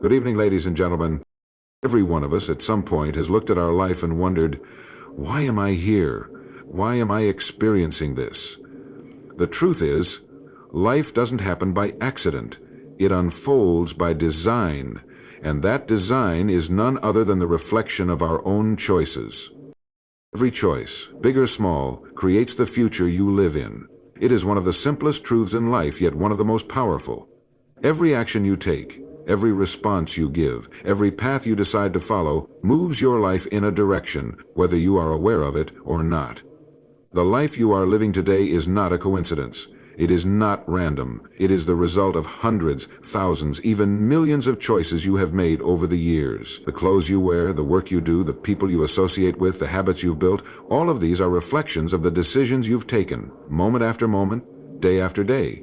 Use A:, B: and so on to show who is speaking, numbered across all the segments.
A: Good evening, ladies and gentlemen. Every one of us at some point has looked at our life and wondered, why am I here? Why am I experiencing this? The truth is, life doesn't happen by accident. It unfolds by design, and that design is none other than the reflection of our own choices. Every choice, big or small, creates the future you live in. It is one of the simplest truths in life, yet one of the most powerful. Every action you take, every response you give, every path you decide to follow moves your life in a direction, whether you are aware of it or not. The life you are living today is not a coincidence. It is not random. It is the result of hundreds, thousands, even millions of choices you have made over the years. The clothes you wear, the work you do, the people you associate with, the habits you've built, all of these are reflections of the decisions you've taken, moment after moment, day after day.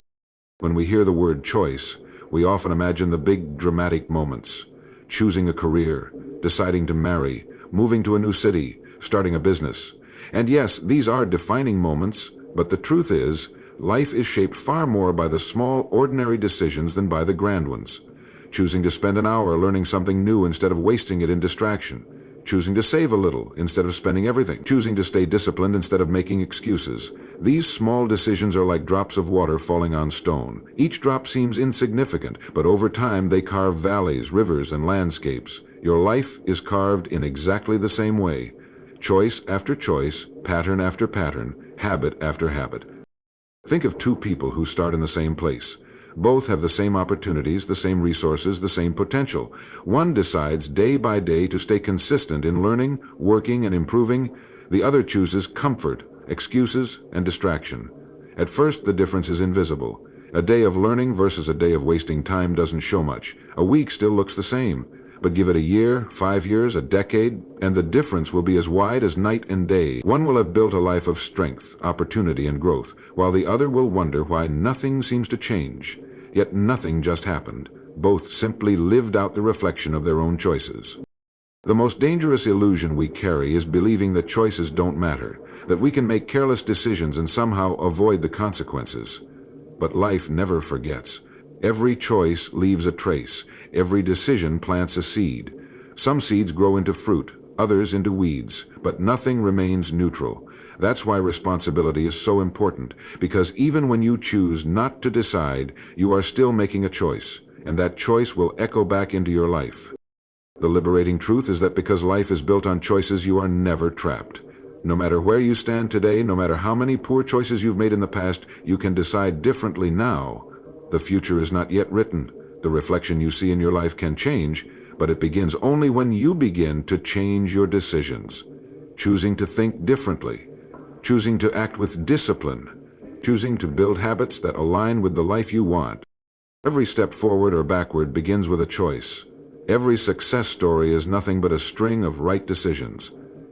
A: When we hear the word choice, we often imagine the big dramatic moments. Choosing a career, deciding to marry, moving to a new city, starting a business. And yes, these are defining moments, but the truth is, life is shaped far more by the small, ordinary decisions than by the grand ones. Choosing to spend an hour learning something new instead of wasting it in distraction. Choosing to save a little instead of spending everything. Choosing to stay disciplined instead of making excuses. These small decisions are like drops of water falling on stone. Each drop seems insignificant, but over time they carve valleys, rivers, and landscapes. Your life is carved in exactly the same way. Choice after choice, pattern after pattern, habit after habit. Think of two people who start in the same place. Both have the same opportunities, the same resources, the same potential. One decides day by day to stay consistent in learning, working, and improving. The other chooses comfort, excuses, and distraction. At first, the difference is invisible. A day of learning versus a day of wasting time doesn't show much. A week still looks the same. But give it a year, 5 years, a decade, and the difference will be as wide as night and day. One will have built a life of strength, opportunity, and growth, while the other will wonder why nothing seems to change. Yet nothing just happened. Both simply lived out the reflection of their own choices. The most dangerous illusion we carry is believing that choices don't matter, that we can make careless decisions and somehow avoid the consequences. But life never forgets. Every choice leaves a trace. Every decision plants a seed. Some seeds grow into fruit, others into weeds, but nothing remains neutral. That's why responsibility is so important, because even when you choose not to decide, you are still making a choice, and that choice will echo back into your life. The liberating truth is that because life is built on choices, you are never trapped. No matter where you stand today, no matter how many poor choices you've made in the past, you can decide differently now. The future is not yet written. The reflection you see in your life can change, but it begins only when you begin to change your decisions. Choosing to think differently, choosing to act with discipline, choosing to build habits that align with the life you want. Every step forward or backward begins with a choice. Every success story is nothing but a string of right decisions.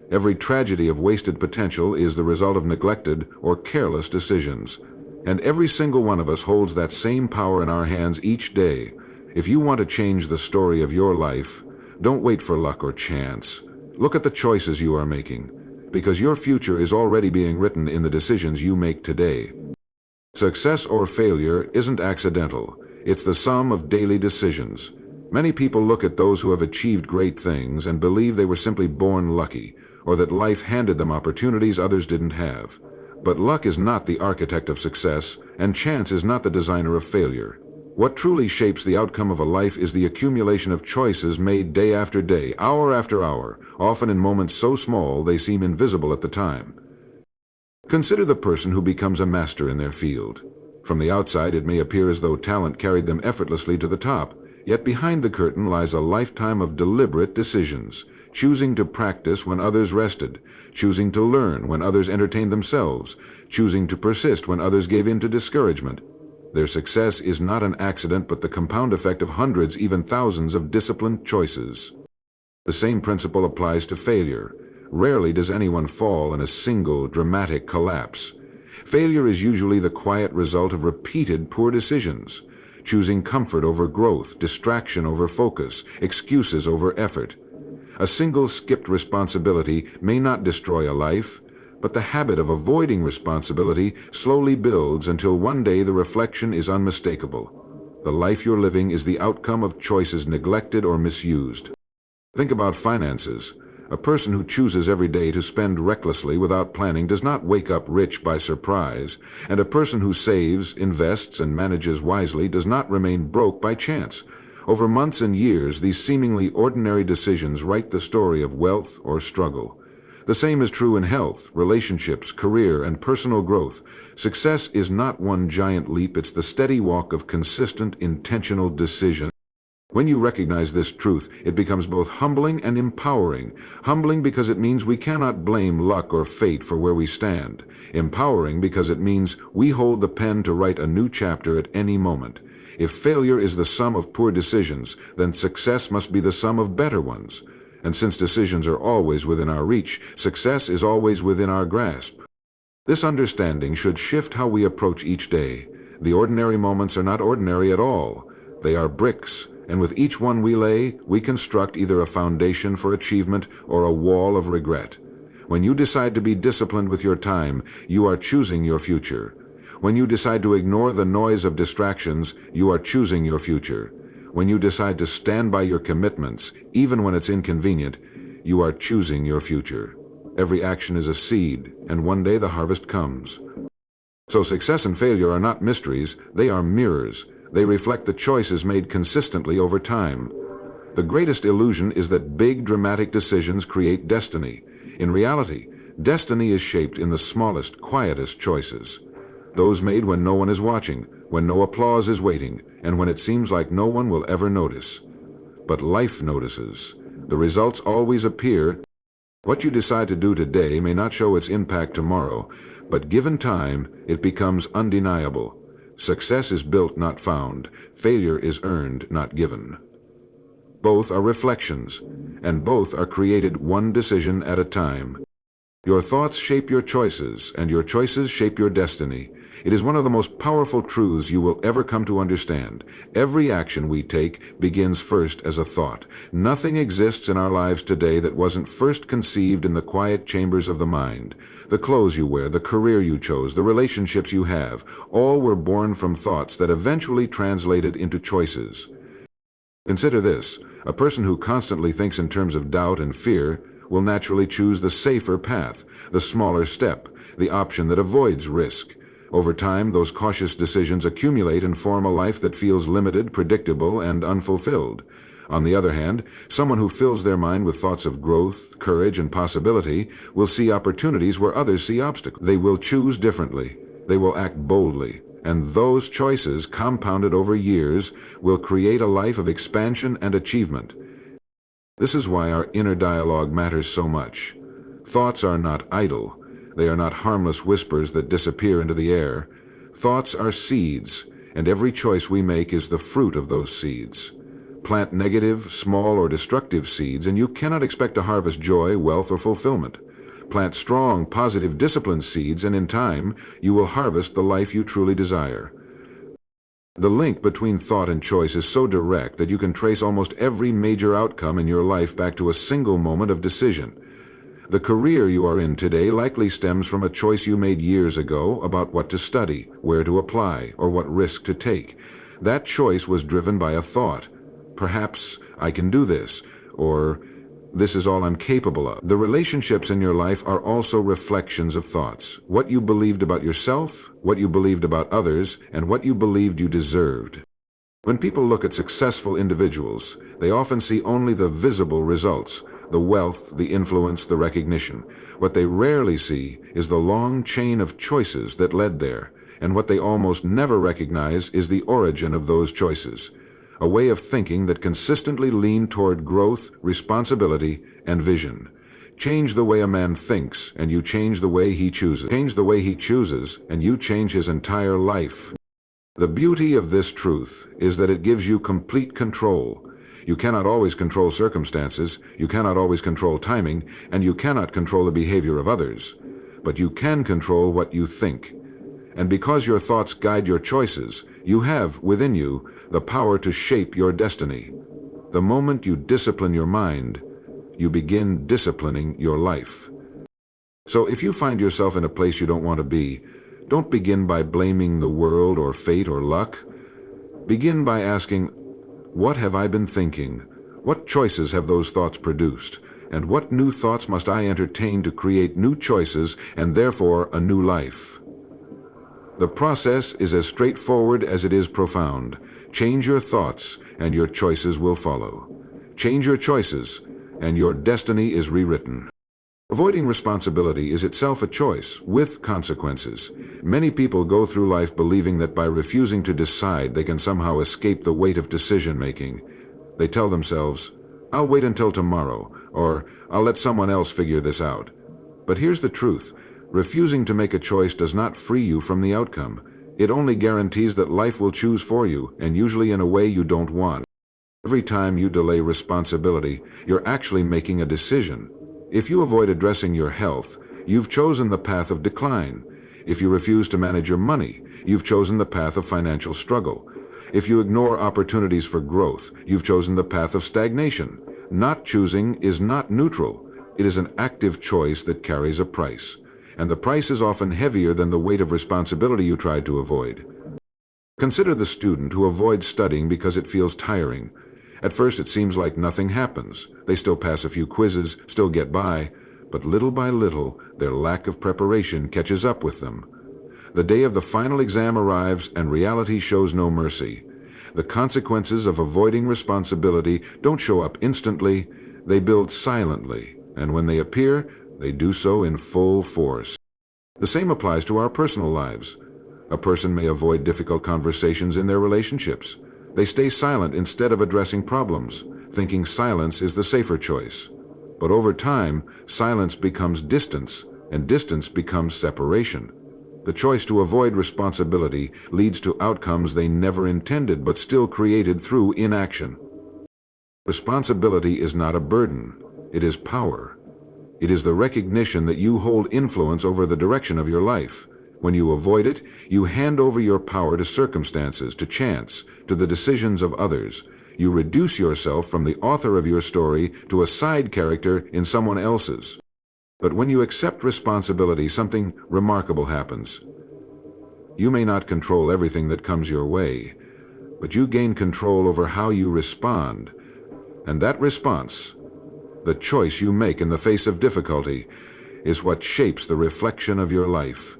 A: Every tragedy of wasted potential is the result of neglected or careless decisions. And every single one of us holds that same power in our hands each day. If you want to change the story of your life, don't wait for luck or chance. Look at the choices you are making, because your future is already being written in the decisions you make today. Success or failure isn't accidental. It's the sum of daily decisions. Many people look at those who have achieved great things and believe they were simply born lucky, or that life handed them opportunities others didn't have. But luck is not the architect of success, and chance is not the designer of failure. What truly shapes the outcome of a life is the accumulation of choices made day after day, hour after hour, often in moments so small they seem invisible at the time. Consider the person who becomes a master in their field. From the outside, it may appear as though talent carried them effortlessly to the top, yet behind the curtain lies a lifetime of deliberate decisions. Choosing to practice when others rested, choosing to learn when others entertained themselves, choosing to persist when others gave in to discouragement. Their success is not an accident but the compound effect of hundreds, even thousands of disciplined choices. The same principle applies to failure. Rarely does anyone fall in a single dramatic collapse. Failure is usually the quiet result of repeated poor decisions, choosing comfort over growth, distraction over focus, excuses over effort. A single skipped responsibility may not destroy a life, but the habit of avoiding responsibility slowly builds until one day the reflection is unmistakable. The life you're living is the outcome of choices neglected or misused. Think about finances. A person who chooses every day to spend recklessly without planning does not wake up rich by surprise, and a person who saves, invests, and manages wisely does not remain broke by chance. Over months and years, these seemingly ordinary decisions write the story of wealth or struggle. The same is true in health, relationships, career, and personal growth. Success is not one giant leap, it's the steady walk of consistent, intentional decision. When you recognize this truth, it becomes both humbling and empowering. Humbling because it means we cannot blame luck or fate for where we stand. Empowering because it means we hold the pen to write a new chapter at any moment. If failure is the sum of poor decisions, then success must be the sum of better ones. And since decisions are always within our reach, success is always within our grasp. This understanding should shift how we approach each day. The ordinary moments are not ordinary at all. They are bricks, and with each one we lay, we construct either a foundation for achievement or a wall of regret. When you decide to be disciplined with your time, you are choosing your future. When you decide to ignore the noise of distractions, you are choosing your future. When you decide to stand by your commitments, even when it's inconvenient, you are choosing your future. Every action is a seed, and one day the harvest comes. So success and failure are not mysteries, they are mirrors. They reflect the choices made consistently over time. The greatest illusion is that big, dramatic decisions create destiny. In reality, destiny is shaped in the smallest, quietest choices. Those made when no one is watching, when no applause is waiting, and when it seems like no one will ever notice. But life notices. The results always appear. What you decide to do today may not show its impact tomorrow, but given time, it becomes undeniable. Success is built, not found. Failure is earned, not given. Both are reflections, and both are created one decision at a time. Your thoughts shape your choices, and your choices shape your destiny. It is one of the most powerful truths you will ever come to understand. Every action we take begins first as a thought. Nothing exists in our lives today that wasn't first conceived in the quiet chambers of the mind. The clothes you wear, the career you chose, the relationships you have, all were born from thoughts that eventually translated into choices. Consider this: a person who constantly thinks in terms of doubt and fear will naturally choose the safer path, the smaller step, the option that avoids risk. Over time, those cautious decisions accumulate and form a life that feels limited, predictable, and unfulfilled. On the other hand, someone who fills their mind with thoughts of growth, courage, and possibility will see opportunities where others see obstacles. They will choose differently. They will act boldly. And those choices, compounded over years, will create a life of expansion and achievement. This is why our inner dialogue matters so much. Thoughts are not idle. They are not harmless whispers that disappear into the air. Thoughts are seeds, and every choice we make is the fruit of those seeds. Plant negative, small, or destructive seeds, and you cannot expect to harvest joy, wealth, or fulfillment. Plant strong, positive, disciplined seeds, and in time, you will harvest the life you truly desire. The link between thought and choice is so direct that you can trace almost every major outcome in your life back to a single moment of decision. The career you are in today likely stems from a choice you made years ago about what to study, where to apply, or what risk to take. That choice was driven by a thought. Perhaps I can do this, or this is all I'm capable of. The relationships in your life are also reflections of thoughts. What you believed about yourself, what you believed about others, and what you believed you deserved. When people look at successful individuals, they often see only the visible results, the wealth, the influence, the recognition. What they rarely see is the long chain of choices that led there, and what they almost never recognize is the origin of those choices. A way of thinking that consistently leaned toward growth, responsibility, and vision. Change the way a man thinks, and you change the way he chooses. Change the way he chooses, and you change his entire life. The beauty of this truth is that it gives you complete control. You cannot always control circumstances, you cannot always control timing, and you cannot control the behavior of others. But you can control what you think. And because your thoughts guide your choices, you have, within you, the power to shape your destiny. The moment you discipline your mind, you begin disciplining your life. So if you find yourself in a place you don't want to be, don't begin by blaming the world or fate or luck. Begin by asking, what have I been thinking? What choices have those thoughts produced? And what new thoughts must I entertain to create new choices and therefore a new life? The process is as straightforward as it is profound. Change your thoughts and your choices will follow. Change your choices and your destiny is rewritten. Avoiding responsibility is itself a choice, with consequences. Many people go through life believing that by refusing to decide they can somehow escape the weight of decision-making. They tell themselves, "I'll wait until tomorrow," or "I'll let someone else figure this out." But here's the truth. Refusing to make a choice does not free you from the outcome. It only guarantees that life will choose for you, and usually in a way you don't want. Every time you delay responsibility, you're actually making a decision. If you avoid addressing your health, you've chosen the path of decline. If you refuse to manage your money, you've chosen the path of financial struggle. If you ignore opportunities for growth, you've chosen the path of stagnation. Not choosing is not neutral. It is an active choice that carries a price. And the price is often heavier than the weight of responsibility you tried to avoid. Consider the student who avoids studying because it feels tiring. At first it seems like nothing happens. They still pass a few quizzes, still get by, but little by little, their lack of preparation catches up with them. The day of the final exam arrives and reality shows no mercy. The consequences of avoiding responsibility don't show up instantly, they build silently, and when they appear, they do so in full force. The same applies to our personal lives. A person may avoid difficult conversations in their relationships. They stay silent instead of addressing problems, thinking silence is the safer choice. But over time, silence becomes distance, and distance becomes separation. The choice to avoid responsibility leads to outcomes they never intended but still created through inaction. Responsibility is not a burden, it is power. It is the recognition that you hold influence over the direction of your life. When you avoid it, you hand over your power to circumstances, to chance, to the decisions of others. You reduce yourself from the author of your story to a side character in someone else's. But when you accept responsibility, something remarkable happens. You may not control everything that comes your way, but you gain control over how you respond. And that response, the choice you make in the face of difficulty, is what shapes the reflection of your life.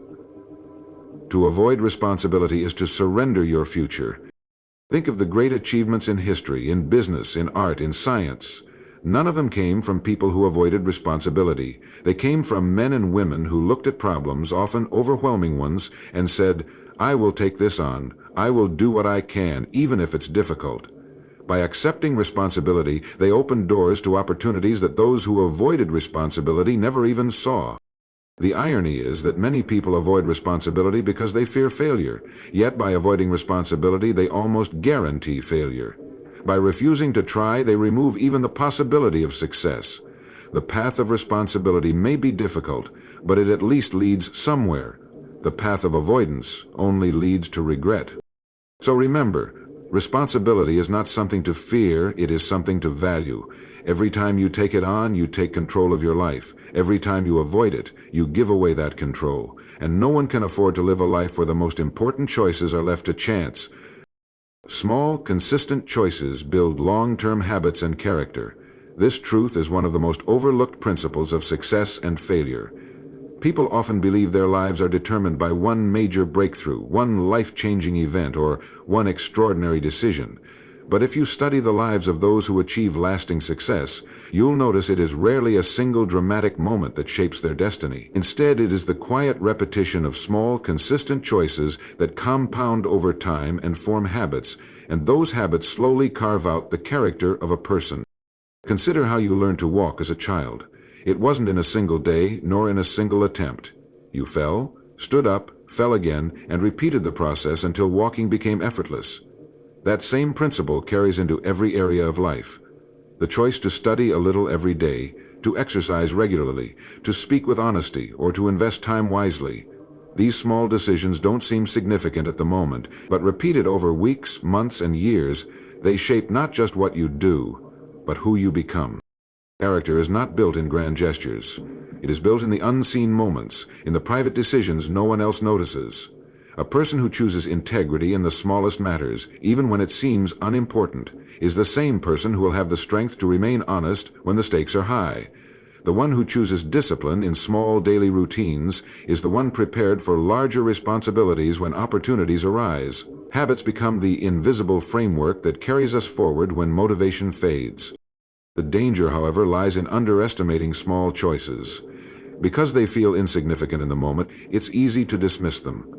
A: To avoid responsibility is to surrender your future. Think of the great achievements in history, in business, in art, in science. None of them came from people who avoided responsibility. They came from men and women who looked at problems, often overwhelming ones, and said, "I will take this on. I will do what I can, even if it's difficult." By accepting responsibility, they opened doors to opportunities that those who avoided responsibility never even saw. The irony is that many people avoid responsibility because they fear failure, yet by avoiding responsibility they almost guarantee failure. By refusing to try, they remove even the possibility of success. The path of responsibility may be difficult, but it at least leads somewhere. The path of avoidance only leads to regret. So remember, responsibility is not something to fear, it is something to value. Every time you take it on, you take control of your life. Every time you avoid it, you give away that control. And no one can afford to live a life where the most important choices are left to chance. Small, consistent choices build long-term habits and character. This truth is one of the most overlooked principles of success and failure. People often believe their lives are determined by one major breakthrough, one life-changing event, or one extraordinary decision. But if you study the lives of those who achieve lasting success, you'll notice it is rarely a single dramatic moment that shapes their destiny. Instead, it is the quiet repetition of small, consistent choices that compound over time and form habits, and those habits slowly carve out the character of a person. Consider how you learned to walk as a child. It wasn't in a single day, nor in a single attempt. You fell, stood up, fell again, and repeated the process until walking became effortless. That same principle carries into every area of life. The choice to study a little every day, to exercise regularly, to speak with honesty, or to invest time wisely. These small decisions don't seem significant at the moment, but repeated over weeks, months, and years, they shape not just what you do, but who you become. Character is not built in grand gestures. It is built in the unseen moments, in the private decisions no one else notices. A person who chooses integrity in the smallest matters, even when it seems unimportant, is the same person who will have the strength to remain honest when the stakes are high. The one who chooses discipline in small daily routines is the one prepared for larger responsibilities when opportunities arise. Habits become the invisible framework that carries us forward when motivation fades. The danger, however, lies in underestimating small choices. Because they feel insignificant in the moment, it's easy to dismiss them.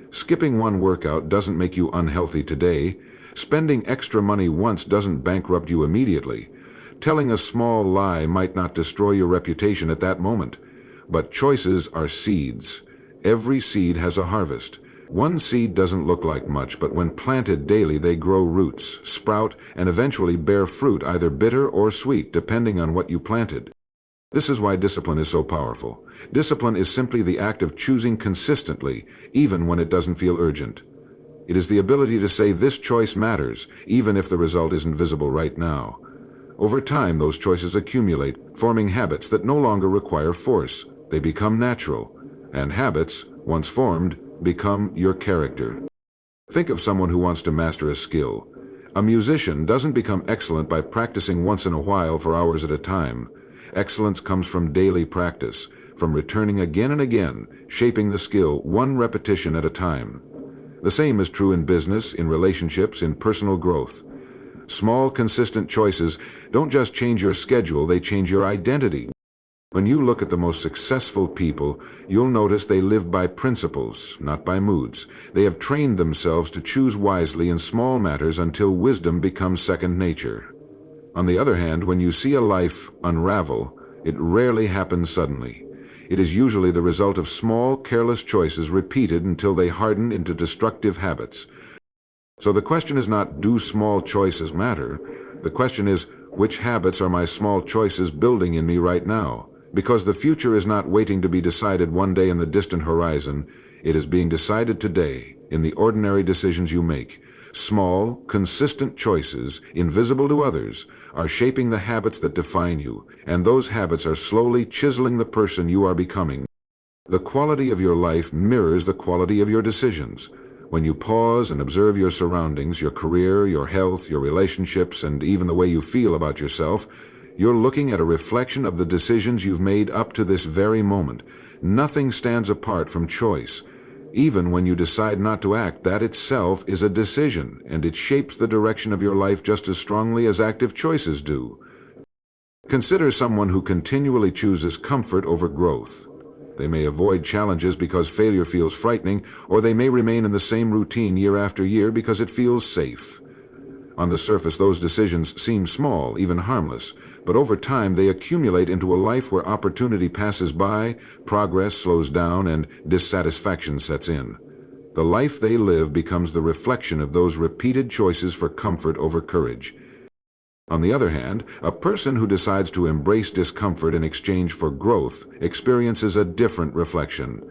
A: Skipping one workout doesn't make you unhealthy today. Spending extra money once doesn't bankrupt you immediately. Telling a small lie might not destroy your reputation at that moment. But choices are seeds. Every seed has a harvest. One seed doesn't look like much, but when planted daily they grow roots, sprout, and eventually bear fruit, either bitter or sweet, depending on what you planted. This is why discipline is so powerful. Discipline is simply the act of choosing consistently, even when it doesn't feel urgent. It is the ability to say this choice matters, even if the result isn't visible right now. Over time, those choices accumulate, forming habits that no longer require force. They become natural, and habits, once formed, become your character. Think of someone who wants to master a skill. A musician doesn't become excellent by practicing once in a while for hours at a time. Excellence comes from daily practice, from returning again and again, shaping the skill one repetition at a time. The same is true in business, in relationships, in personal growth. Small, consistent choices don't just change your schedule, they change your identity. When you look at the most successful people, you'll notice they live by principles, not by moods. They have trained themselves to choose wisely in small matters until wisdom becomes second nature. On the other hand, when you see a life unravel, it rarely happens suddenly. It is usually the result of small, careless choices repeated until they harden into destructive habits. So the question is not, do small choices matter? The question is, which habits are my small choices building in me right now? Because the future is not waiting to be decided one day in the distant horizon. It is being decided today, in the ordinary decisions you make. Small, consistent choices, invisible to others, are shaping the habits that define you, and those habits are slowly chiseling the person you are becoming. The quality of your life mirrors the quality of your decisions. When you pause and observe your surroundings, your career, your health, your relationships, and even the way you feel about yourself, you're looking at a reflection of the decisions you've made up to this very moment. Nothing stands apart from choice. Even when you decide not to act, that itself is a decision, and it shapes the direction of your life just as strongly as active choices do. Consider someone who continually chooses comfort over growth. They may avoid challenges because failure feels frightening, or they may remain in the same routine year after year because it feels safe. On the surface, those decisions seem small, even harmless, but over time they accumulate into a life where opportunity passes by, progress slows down, and dissatisfaction sets in. The life they live becomes the reflection of those repeated choices for comfort over courage. On the other hand, a person who decides to embrace discomfort in exchange for growth experiences a different reflection.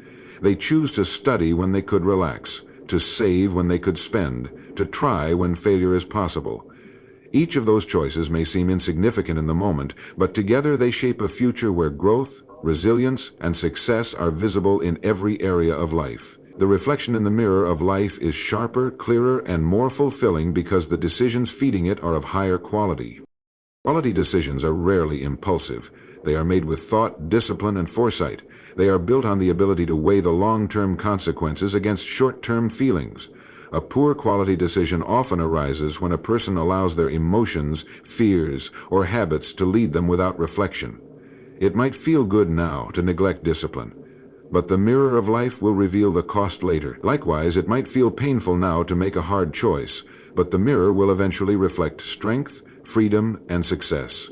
A: They choose to study when they could relax, to save when they could spend, to try when failure is possible. Each of those choices may seem insignificant in the moment, but together they shape a future where growth, resilience, and success are visible in every area of life. The reflection in the mirror of life is sharper, clearer, and more fulfilling because the decisions feeding it are of higher quality. Quality decisions are rarely impulsive. They are made with thought, discipline, and foresight. They are built on the ability to weigh the long-term consequences against short-term feelings. A poor quality decision often arises when a person allows their emotions, fears, or habits to lead them without reflection. It might feel good now to neglect discipline, but the mirror of life will reveal the cost later. Likewise, it might feel painful now to make a hard choice, but the mirror will eventually reflect strength, freedom, and success.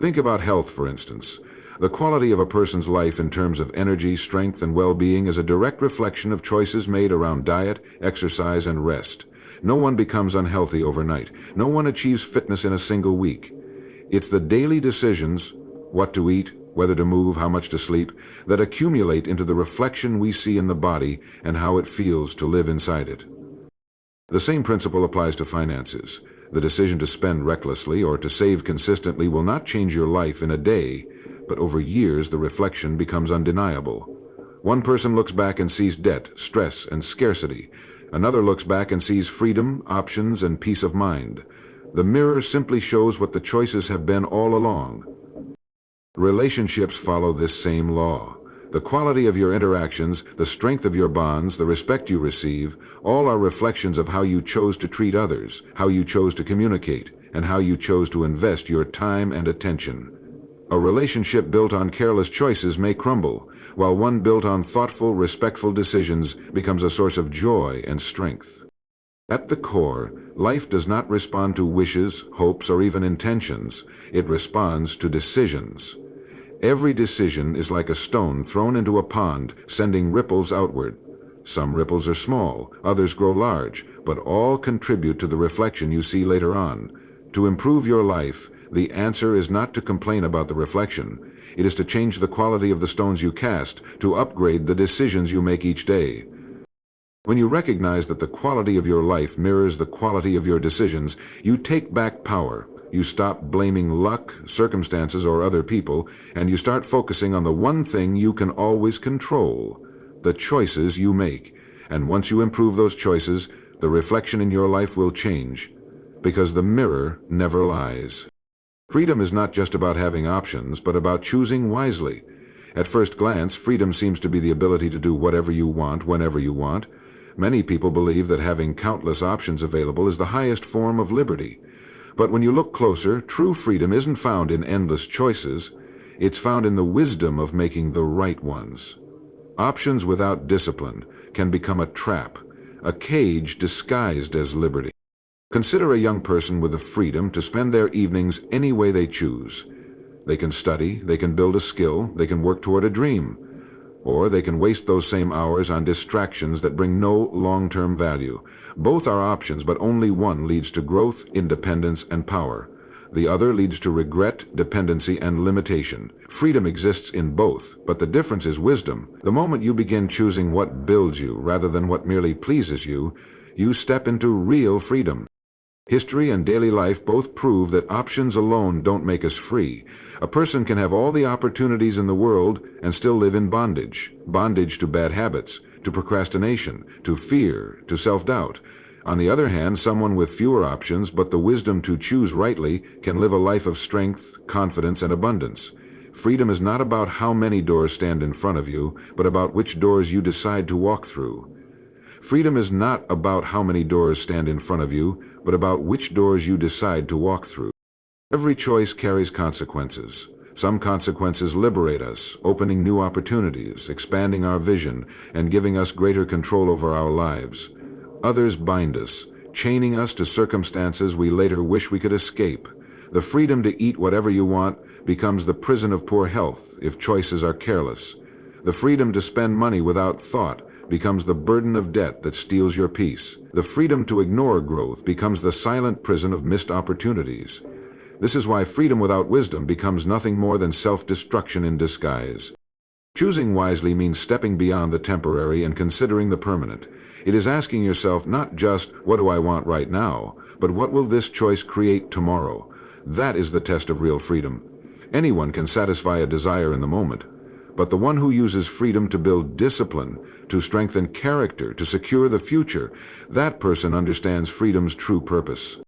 A: Think about health, for instance. The quality of a person's life in terms of energy, strength, and well-being is a direct reflection of choices made around diet, exercise, and rest. No one becomes unhealthy overnight. No one achieves fitness in a single week. It's the daily decisions, what to eat, whether to move, how much to sleep, that accumulate into the reflection we see in the body and how it feels to live inside it. The same principle applies to finances. The decision to spend recklessly or to save consistently will not change your life in a day, but over years the reflection becomes undeniable. One person looks back and sees debt, stress, and scarcity. Another looks back and sees freedom, options, and peace of mind. The mirror simply shows what the choices have been all along. Relationships follow this same law. The quality of your interactions, the strength of your bonds, the respect you receive, all are reflections of how you chose to treat others, how you chose to communicate, and how you chose to invest your time and attention. A relationship built on careless choices may crumble, while one built on thoughtful, respectful decisions becomes a source of joy and strength. At the core, life does not respond to wishes, hopes, or even intentions. It responds to decisions. Every decision is like a stone thrown into a pond, sending ripples outward. Some ripples are small, others grow large, but all contribute to the reflection you see later on. To improve your life, the answer is not to complain about the reflection. It is to change the quality of the stones you cast, to upgrade the decisions you make each day. When you recognize that the quality of your life mirrors the quality of your decisions, you take back power. You stop blaming luck, circumstances, or other people, and you start focusing on the one thing you can always control: the choices you make. And once you improve those choices, the reflection in your life will change, because the mirror never lies. Freedom is not just about having options, but about choosing wisely. At first glance, freedom seems to be the ability to do whatever you want, whenever you want. Many people believe that having countless options available is the highest form of liberty. But when you look closer, true freedom isn't found in endless choices. It's found in the wisdom of making the right ones. Options without discipline can become a trap, a cage disguised as liberty. Consider a young person with the freedom to spend their evenings any way they choose. They can study, they can build a skill, they can work toward a dream. Or they can waste those same hours on distractions that bring no long-term value. Both are options, but only one leads to growth, independence, and power. The other leads to regret, dependency, and limitation. Freedom exists in both, but the difference is wisdom. The moment you begin choosing what builds you rather than what merely pleases you, you step into real freedom. History and daily life both prove that options alone don't make us free. A person can have all the opportunities in the world and still live in bondage. Bondage to bad habits, to procrastination, to fear, to self-doubt. On the other hand, someone with fewer options but the wisdom to choose rightly can live a life of strength, confidence, and abundance. Freedom is not about how many doors stand in front of you, but about which doors you decide to walk through. Freedom is not about how many doors stand in front of you, but about which doors you decide to walk through. Every choice carries consequences. Some consequences liberate us, opening new opportunities, expanding our vision, and giving us greater control over our lives. Others bind us, chaining us to circumstances we later wish we could escape. The freedom to eat whatever you want becomes the prison of poor health if choices are careless. The freedom to spend money without thought becomes the burden of debt that steals your peace. The freedom to ignore growth becomes the silent prison of missed opportunities. This is why freedom without wisdom becomes nothing more than self-destruction in disguise. Choosing wisely means stepping beyond the temporary and considering the permanent. It is asking yourself not just, what do I want right now, but what will this choice create tomorrow? That is the test of real freedom. Anyone can satisfy a desire in the moment, but the one who uses freedom to build discipline, to strengthen character, to secure the future, that person understands freedom's true purpose.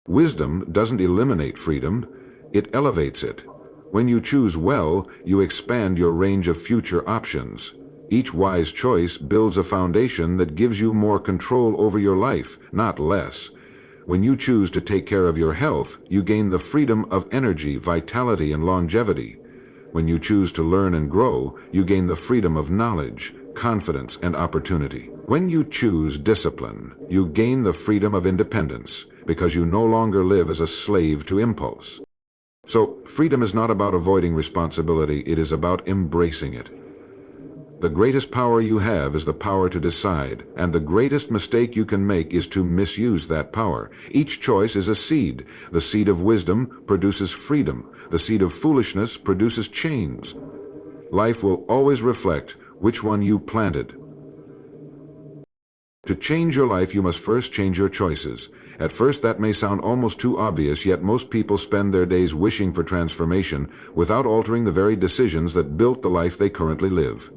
A: Wisdom doesn't eliminate freedom, it elevates it. When you choose well, you expand your range of future options. Each wise choice builds a foundation that gives you more control over your life, not less. When you choose to take care of your health, you gain the freedom of energy, vitality, and longevity. When you choose to learn and grow, you gain the freedom of knowledge, confidence, and opportunity. When you choose discipline, you gain the freedom of independence, because you no longer live as a slave to impulse. So, freedom is not about avoiding responsibility, it is about embracing it. The greatest power you have is the power to decide, and the greatest mistake you can make is to misuse that power. Each choice is a seed. The seed of wisdom produces freedom. The seed of foolishness produces chains. Life will always reflect which one you planted. To change your life, you must first change your choices. At first, that may sound almost too obvious, yet most people spend their days wishing for transformation without altering the very decisions that built the life they currently live.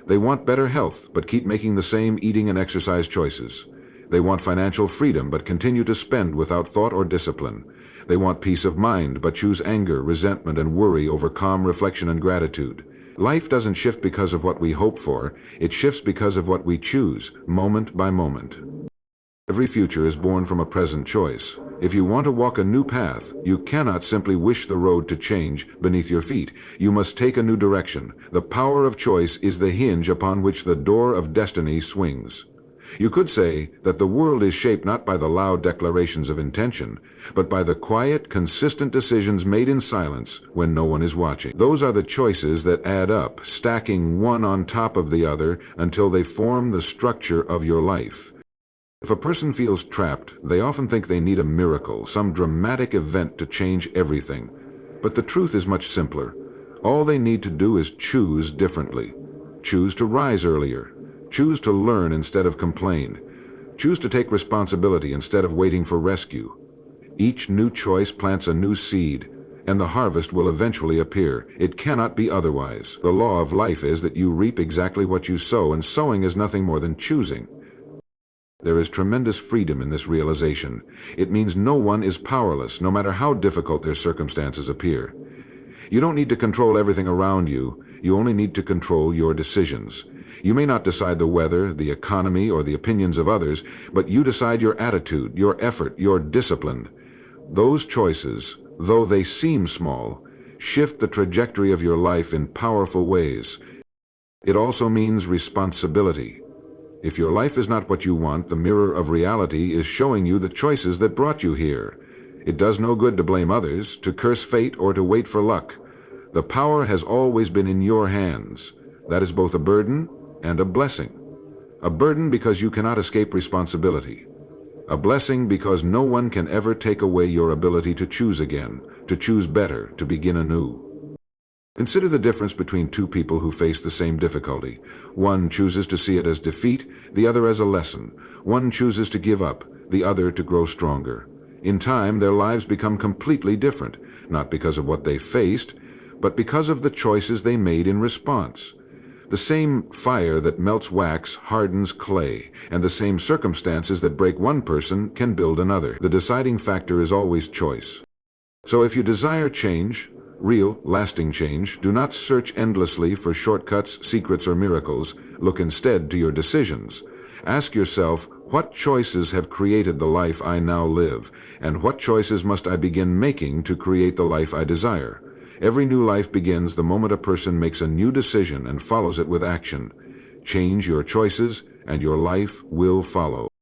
A: They want better health, but keep making the same eating and exercise choices. They want financial freedom, but continue to spend without thought or discipline. They want peace of mind, but choose anger, resentment, and worry over calm reflection and gratitude. Life doesn't shift because of what we hope for, it shifts because of what we choose, moment by moment. Every future is born from a present choice. If you want to walk a new path, you cannot simply wish the road to change beneath your feet. You must take a new direction. The power of choice is the hinge upon which the door of destiny swings. You could say that the world is shaped not by the loud declarations of intention, but by the quiet, consistent decisions made in silence when no one is watching. Those are the choices that add up, stacking one on top of the other until they form the structure of your life. If a person feels trapped, they often think they need a miracle, some dramatic event to change everything. But the truth is much simpler. All they need to do is choose differently. Choose to rise earlier. Choose to learn instead of complain. Choose to take responsibility instead of waiting for rescue. Each new choice plants a new seed, and the harvest will eventually appear. It cannot be otherwise. The law of life is that you reap exactly what you sow, and sowing is nothing more than choosing. There is tremendous freedom in this realization. It means no one is powerless, no matter how difficult their circumstances appear. You don't need to control everything around you. You only need to control your decisions. You may not decide the weather, the economy, or the opinions of others, but you decide your attitude, your effort, your discipline. Those choices, though they seem small, shift the trajectory of your life in powerful ways. It also means responsibility. If your life is not what you want, the mirror of reality is showing you the choices that brought you here. It does no good to blame others, to curse fate, or to wait for luck. The power has always been in your hands. That is both a burden and a blessing. A burden because you cannot escape responsibility. A blessing because no one can ever take away your ability to choose again, to choose better, to begin anew. Consider the difference between two people who face the same difficulty. One chooses to see it as defeat, the other as a lesson. One chooses to give up, the other to grow stronger. In time, their lives become completely different, not because of what they faced, but because of the choices they made in response. The same fire that melts wax hardens clay, and the same circumstances that break one person can build another. The deciding factor is always choice. So if you desire change, real, lasting change, do not search endlessly for shortcuts, secrets, or miracles. Look instead to your decisions. Ask yourself, what choices have created the life I now live, and what choices must I begin making to create the life I desire? Every new life begins the moment a person makes a new decision and follows it with action. Change your choices, and your life will follow.